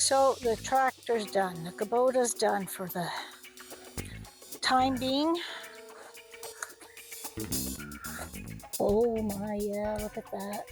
So the tractor's done. The Kubota's done for the time being. Oh my, yeah, look at that.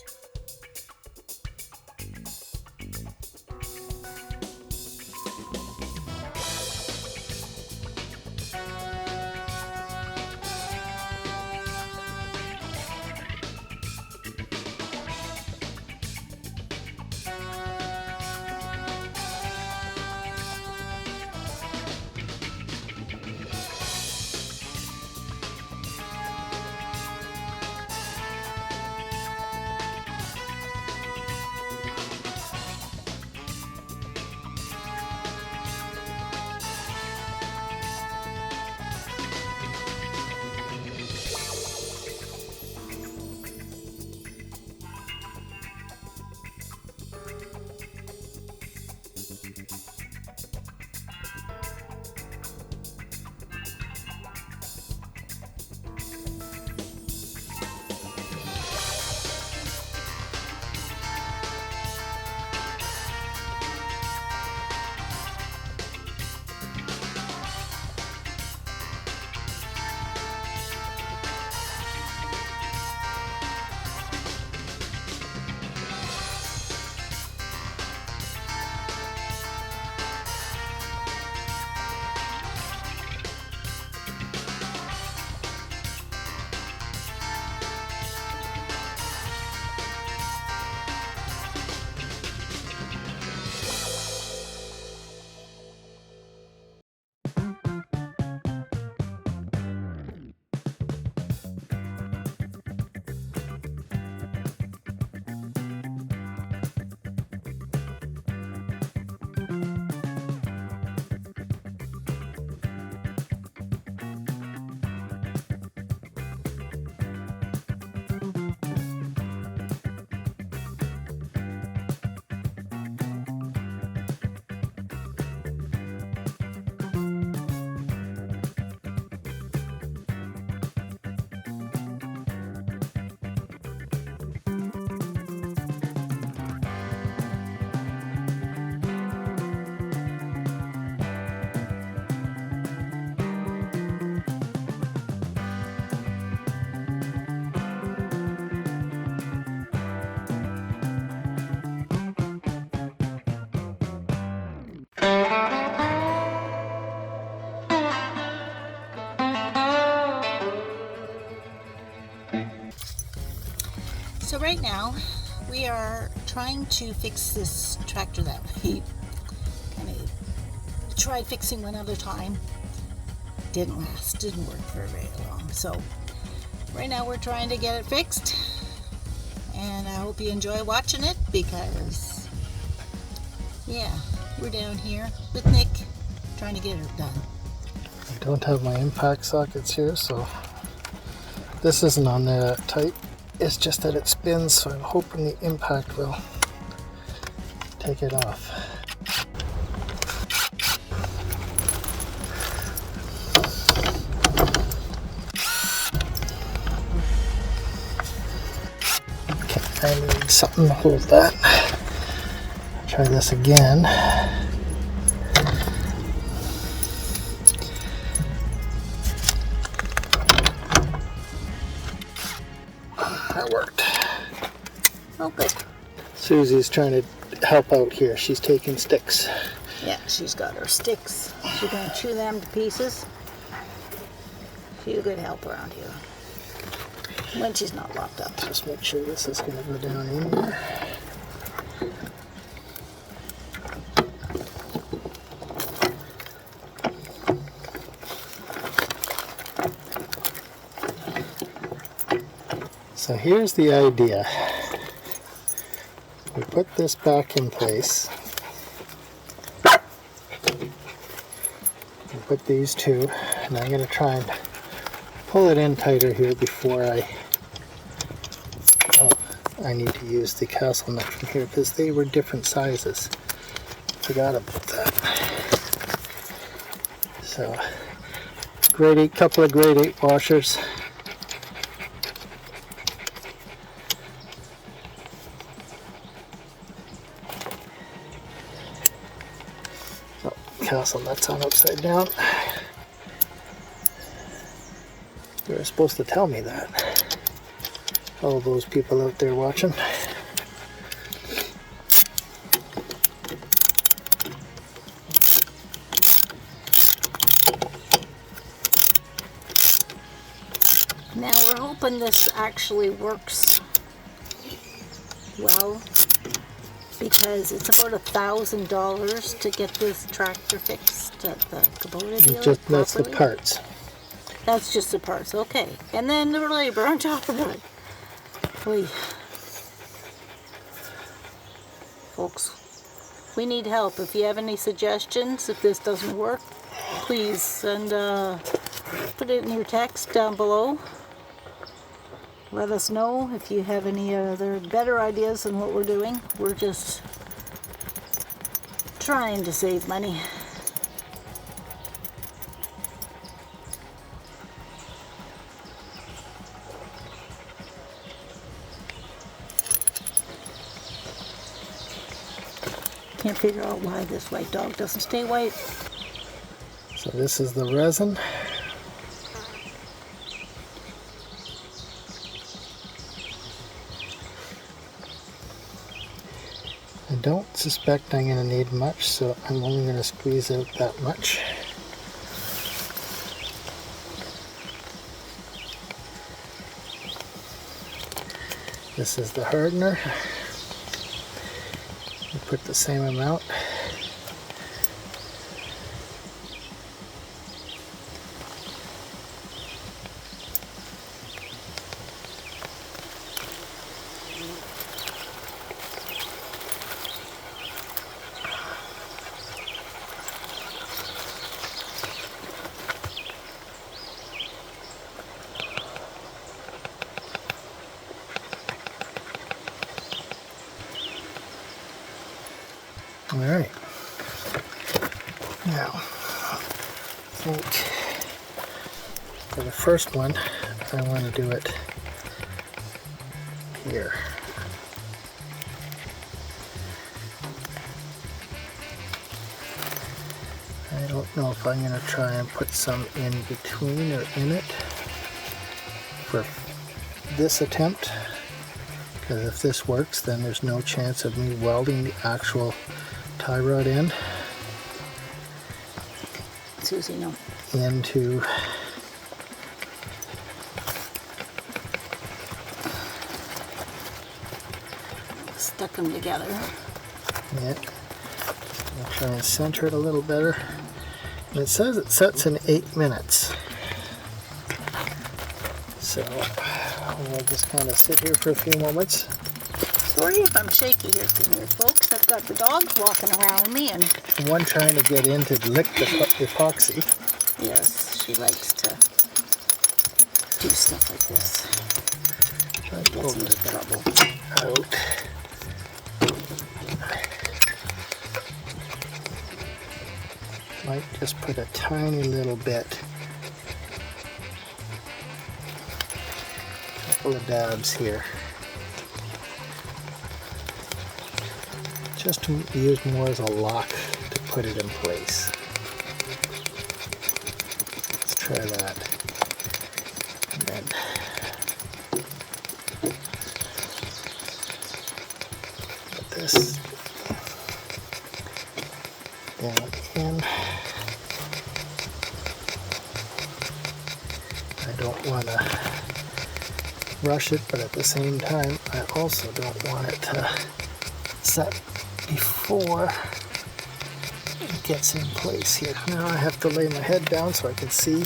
So right now we are trying to fix this tractor that we kind of tried fixing one other time. Didn't last, didn't work for very long. So right now we're trying to get it fixed, and I hope you enjoy watching it because, yeah, we're down here with Nick trying to get it done. I don't have my impact sockets here, so this isn't on there that tight. It's just that it spins, so I'm hoping the impact will take it off. Okay, I need something to hold that. Try this again. That worked. Oh, good. Susie's trying to help out here. She's taking sticks. Yeah, she's got her sticks. She's going to chew them to pieces. She's a good help around here when she's not locked up. Just make sure this is going to go down in there. So here's the idea. We put this back in place. We put these two, and I'm going to try and pull it in tighter here before I need to use the castle nut from here because they were different sizes. Forgot about that. So, grade 8, couple of grade 8 washers. castle. That's on upside down. You were supposed to tell me that. All those people out there watching. Now we're hoping this actually works well, because it's about $1,000 to get this tractor fixed at the Kubota dealer. That's the properly. parts. That's just the parts, okay. And then the labor on top of that. Oy. Folks, we need help. If you have any suggestions, if this doesn't work, please send, put it in your text down below. Let us know if you have any other better ideas than what we're doing. We're just trying to save money. Can't figure out why this white dog doesn't stay white. So this is the resin. I don't suspect I'm going to need much, so I'm only going to squeeze out that much. This is the hardener. We put the same amount. All right. Now, I think for the first one, I want to do it here. I don't know if I'm going to try and put some in between or in it for this attempt, because if this works, then there's no chance of me welding the actual tie rod end Susie, no. into Stuck them together. it. I'll try and center it a little better. And it says it sets in 8 minutes. So we'll just kind of sit here for a few moments. Sorry if I'm shaky here, folks. I've got the dogs walking around me, and One trying to get in to lick the epoxy. yes, she likes to do stuff like this. Try to pull Gets into this trouble. out. Might just put a tiny little bit. Couple of dabs here. Just to use more as a lock to put it in place. Let's try that. And then put this down in. I don't want to rush it, but at the same time, I also don't want it to set before it gets in place here. Now I have to lay my head down so I can see.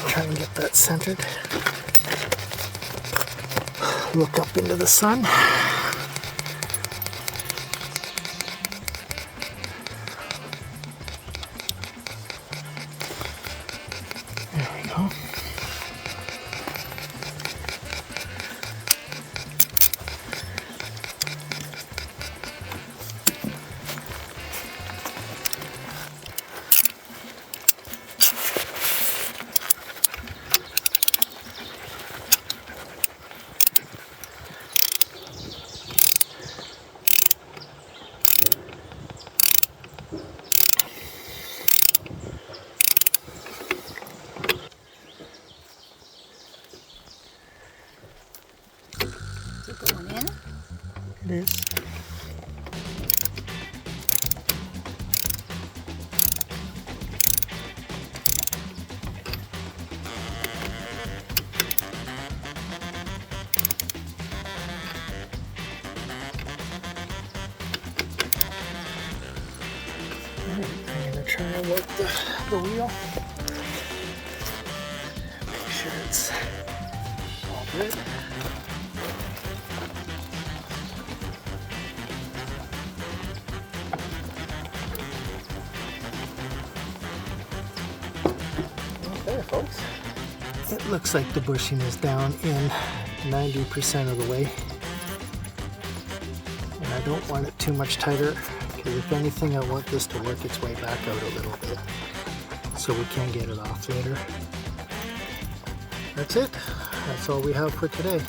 Try and get that centered. Look up into the sun. There we go. Is it going in? It is. I'm gonna try and work the wheel. Make sure it's all good. Okay, folks. It looks like the bushing is down in 90% of the way. And I don't want it too much tighter, because if anything, I want this to work its way back out a little bit so we can get it off later. That's it. That's all we have for today.